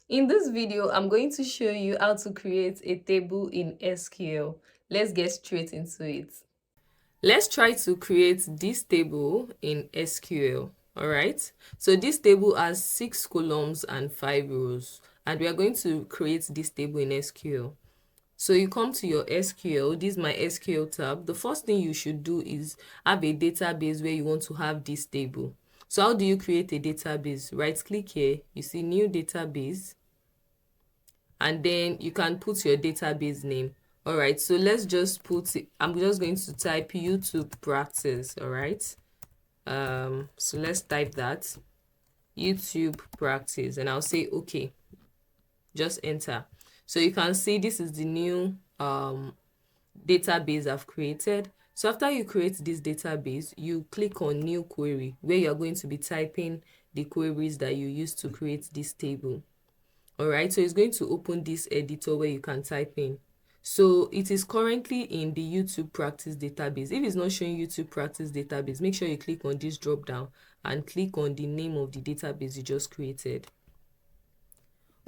In this video, I'm going to show you how to create a table in SQL. Let's get straight into it. Let's try to create this table in SQL. All right. So this table has 6 columns and 5 rows, and we are going to create this table in SQL. So you come to your SQL, this is my SQL tab. The first thing you should do is have a database where you want to have this table. So how do you create a database? Right click here, you see new database, and then you can put your database name. All right, so let's just put it, I'm just going to type YouTube practice. All right, so let's type that, YouTube practice, and I'll say okay. Just enter. So you can see this is the new database I've created. So after you create this database, you click on new query, where you're going to be typing the queries that you use to create this table. All right, so it's going to open this editor where you can type in. So it is currently in the YouTube practice database. If it's not showing YouTube practice database, make sure you click on this drop down and click on the name of the database you just created.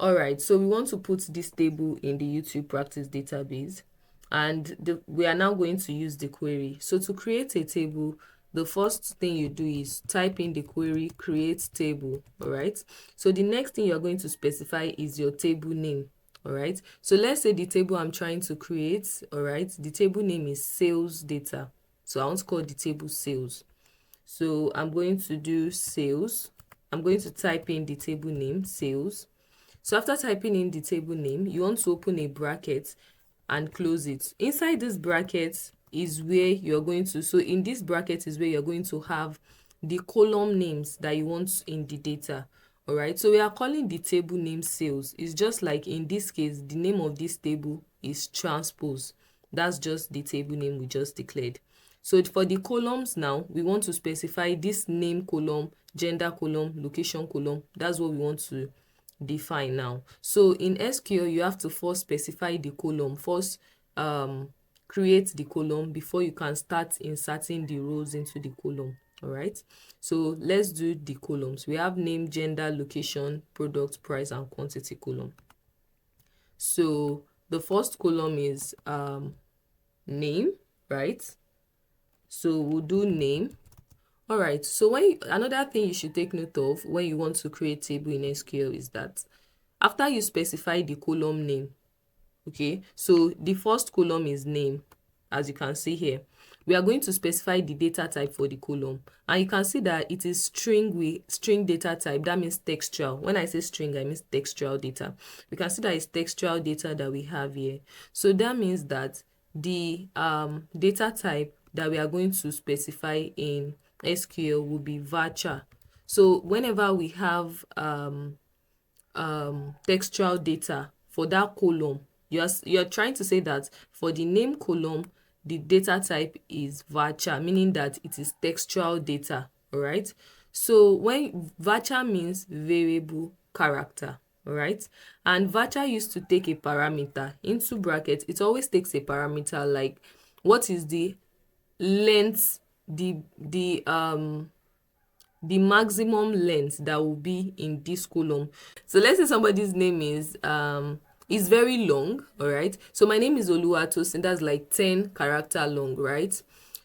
All right, so we want to put this table in the YouTube practice database, and we are now going to use the query. So to create a table, the first thing you do is type in the query create table. All right, so the next thing you're going to specify is your table name. All right, so let's say the table I'm trying to create, all right, the table name is sales data. So I want to call the table sales. So I'm going to do sales. I'm going to type in the table name sales. So after typing in the table name, you want to open a bracket and close it. Inside this bracket is where you're going to, so in this bracket is where you're going to have the column names that you want in the data. All right, so we are calling the table name sales. It's just like in this case, the name of this table is transpose. That's just the table name we just declared. So for the columns now, we want to specify this name column, gender column, location column. That's what we want to define now. So in SQL, you have to first specify the column, first create the column before you can start inserting the rows into the column. All right, so let's do the columns. We have name, gender, location, product, price, and quantity column. So the first column is name, right? So we'll do name. All right, so another thing you should take note of when you want to create table in SQL is that after you specify the column name, okay, so the first column is name, as you can see here. We are going to specify the data type for the column, and you can see that it is string data type. That means textual. When I say string, I mean textual data. We can see that it's textual data that we have here. So that means that the data type that we are going to specify in SQL will be varchar. So whenever we have textual data for that column, you're trying to say that for the name column, the data type is varchar, meaning that it is textual data. All right, so when varchar means variable character, all right, and varchar used to take a parameter into brackets. It always takes a parameter like what is the length, the maximum length that will be in this column. So let's say somebody's name is very long. All right, so my name is Oluwatosin, that's like 10 character long, right?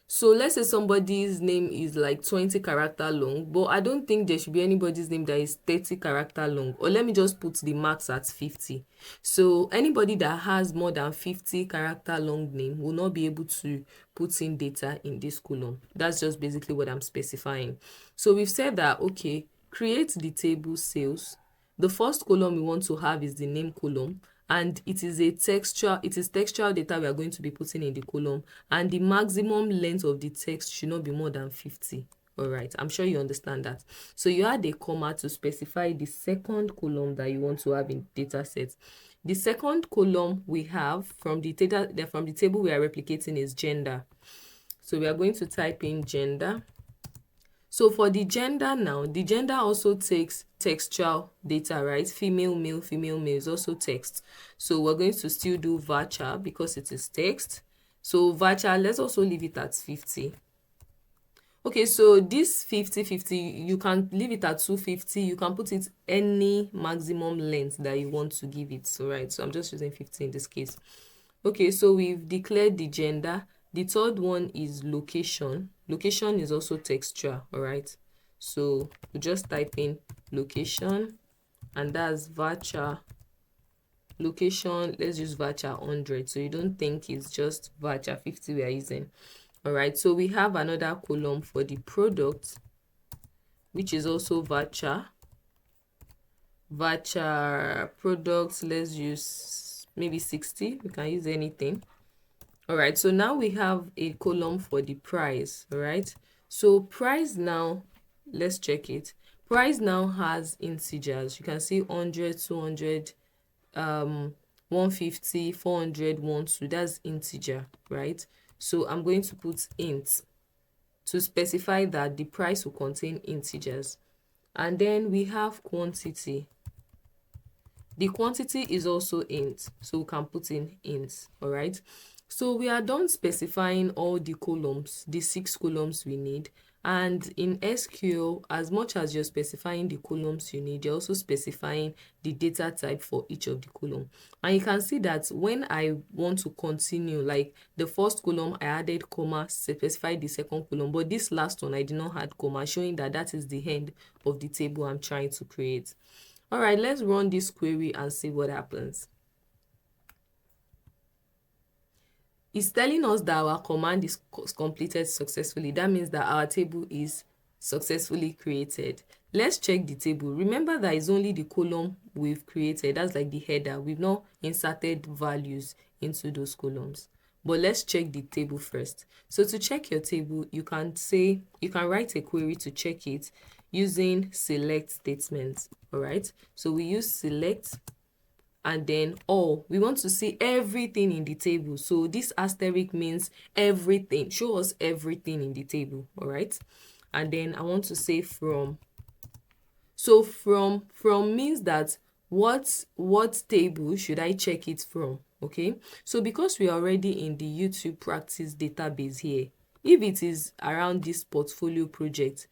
So let's say somebody's name is like 20 character long, but I don't think there should be anybody's name that is 30 character long. Or let me just put the max at 50. So anybody that has more than 50 character long name will not be able to put in data in this column. That's just basically what I'm specifying. So we've said that, okay, create the table sales. The first column we want to have is the name column, and it is textual data we are going to be putting in the column, and the maximum length of the text should not be more than 50. All right, I'm sure you understand that. So you add a comma to specify the second column that you want to have in data set. The second column we have from the table we are replicating is gender. So we are going to type in gender. So for the gender now, the gender also takes textual data, right? Female, male is also text. So we're going to still do varchar because it is text. So varchar, let's also leave it at 50. Okay, so this 50/50, you can leave it at 250. You can put it any maximum length that you want to give it. So right, so I'm just using 50 in this case. Okay, so we've declared the gender. The third one is location. Location is also texture. All right, so we just type in location, and that's varchar location. Let's use varchar 100, so you don't think it's just varchar 50 we are using. All right, so we have another column for the product, which is also varchar products. Let's use maybe 60. We can use anything. All right, so now we have a column for the price. All right, so price now, let's check it. Price now has integers. You can see 100, 200, 150, 400, 12. That's integer, right? So I'm going to put int to specify that the price will contain integers. And then we have quantity. The quantity is also int, so we can put in int. All right, so we are done specifying all the columns, the 6 columns we need. And in SQL, as much as you're specifying the columns you need, you're also specifying the data type for each of the column. And you can see that when I want to continue, like the first column I added comma, specified the second column, but this last one I did not add comma, showing that that is the end of the table I'm trying to create. All right, let's run this query and see what happens. It's telling us that our command is completed successfully. That means that our table is successfully created. Let's check the table. Remember that it's only the column we've created. That's like the header. We've not inserted values into those columns. But let's check the table first. So to check your table, you can write a query to check it using select statements. All right, so we use select and then all. We want to see everything in the table, so this asterisk means everything. Show us everything in the table. All right, and then I want to say from. So from means that what table should I check it from? Okay, so because we are already in the YouTube practice database here, if it is around this portfolio project,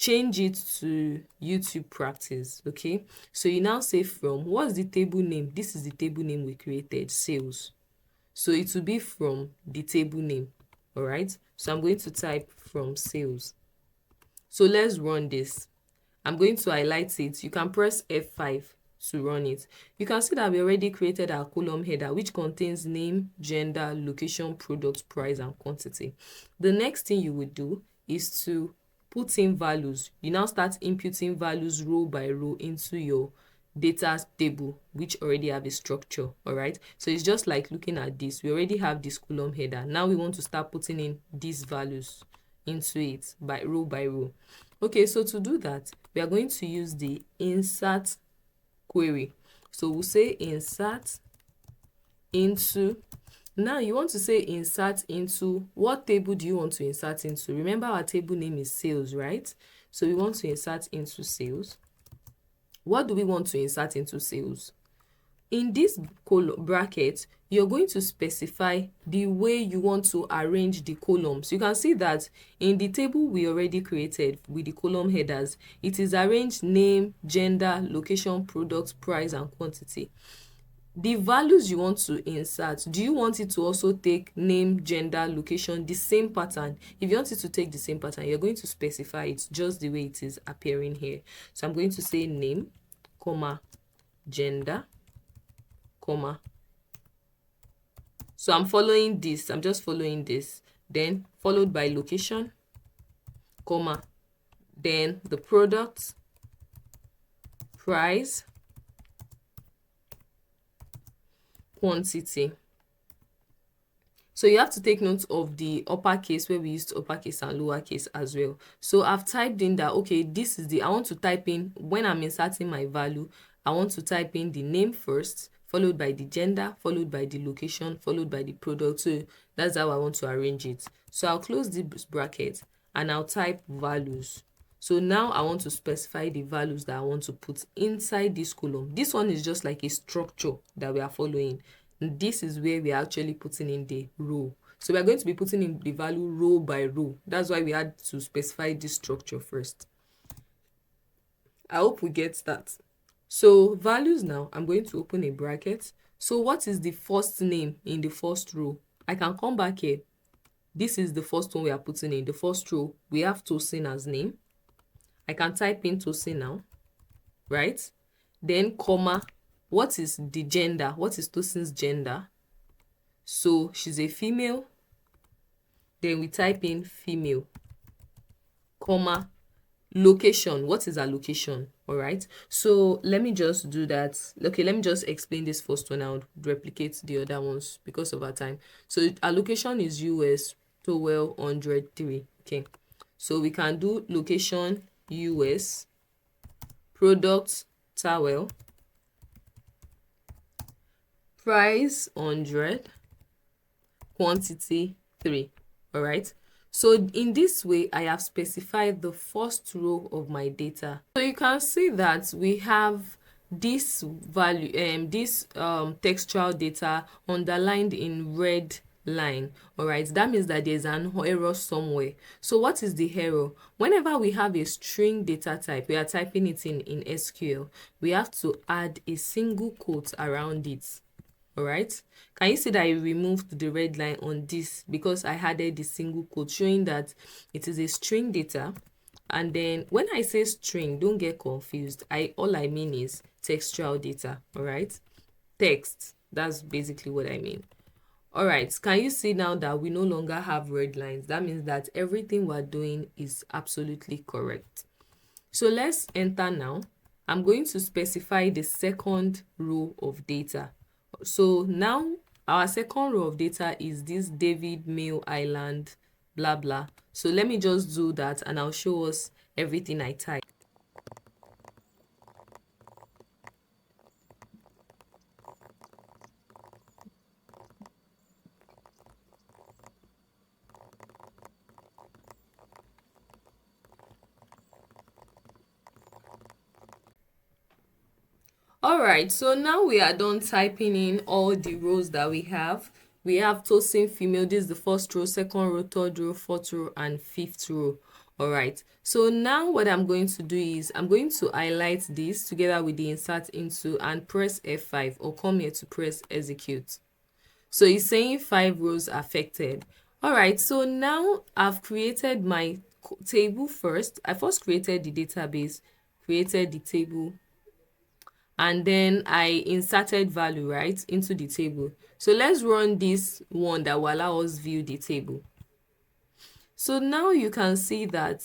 change it to YouTube practice. Okay, so you now say from. What's the table name? This is the table name we created, sales. So it will be from the table name. All right, so I'm going to type from sales. So let's run this. I'm going to highlight it. You can press F5 to run it. You can see that we already created our column header, which contains name, gender, location, product, price, and quantity. The next thing you would do is to put in values. You now start inputting values row by row into your data table, which already have a structure. All right, so it's just like looking at this. We already have this column header. Now we want to start putting in these values into it by row. Okay, so to do that, we are going to use the insert query. So we'll say insert into. Now you want to say insert into. What table do you want to insert into? Remember our table name is sales, right? So we want to insert into sales. What do we want to insert into sales? In this bracket, you're going to specify the way you want to arrange the columns. You can see that in the table we already created with the column headers, it is arranged name, gender, location, product, price, and quantity. The values you want to insert, do you want it to also take name, gender, location, the same pattern? If you want it to take the same pattern, you're going to specify it just the way it is appearing here. So I'm going to say name, comma, gender, comma. So I'm following this. I'm just following this. Then followed by location, comma. Then the product, price, quantity. So you have to take note of the uppercase where we used uppercase and lowercase as well. So I've typed in that, okay, this is I want to type in, when I'm inserting my value, I want to type in the name first, followed by the gender, followed by the location, followed by the product. So that's how I want to arrange it. So I'll close this bracket and I'll type values. So now I want to specify the values that I want to put inside this column. This one is just like a structure that we are following. This is where we are actually putting in the row. So we are going to be putting in the value row by row. That's why we had to specify this structure first. I hope we get that. So values now, I'm going to open a bracket. So what is the first name in the first row? I can come back here. This is the first one we are putting in. The first row, we have Tosin as name. I can type in Tosin now, right? Then comma, what is the gender? What is Tosin's gender? So she's a female. Then we type in female, comma, location. What is our location? All right, so let me just do that. Okay, let me just explain this first one. I'll replicate the other ones because of our time. So our location is US 1203. Okay, so we can do location US, product towel, price 100, quantity 3. All right, so in this way I have specified the first row of my data. So you can see that we have this value, textual data underlined in red line. All right, that means that there's an error somewhere. So what is the error? Whenever we have a string data type, we are typing it in SQL, we have to add a single quote around it. All right, can you see that I removed the red line on this because I added the single quote showing that it is a string data? And then when I say string, don't get confused. All I mean is textual data. All right, text, that's basically what I mean. All right, can you see now that we no longer have red lines? That means that everything we're doing is absolutely correct. So let's enter now. I'm going to specify the second row of data. So now our second row of data is this David Mail Island blah blah. So let me just do that and I'll show us everything I type. All right, so now we are done typing in all the rows that we have. We have Tosin female. This is the first row, second row, third row, fourth row, and fifth row. All right, so now what I'm going to do is I'm going to highlight this together with the insert into and press F5 or come here to press execute. So it's saying 5 rows affected. All right, so now I've created my table first. I first created the database, created the table, and then I inserted value right into the table. So let's run this one that will allow us view the table. So now you can see that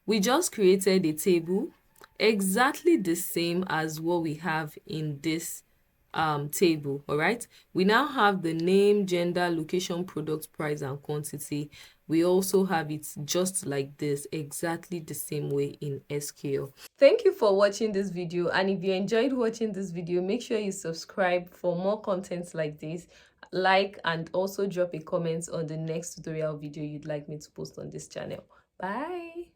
we just created a table exactly the same as what we have in this table. All right, we now have the name, gender, location, product, price, and quantity. We also have it just like this, exactly the same way in SQL. Thank you for watching this video, and if you enjoyed watching this video, make sure you subscribe for more content like this, like, and also drop a comment on the next tutorial video you'd like me to post on this channel. Bye.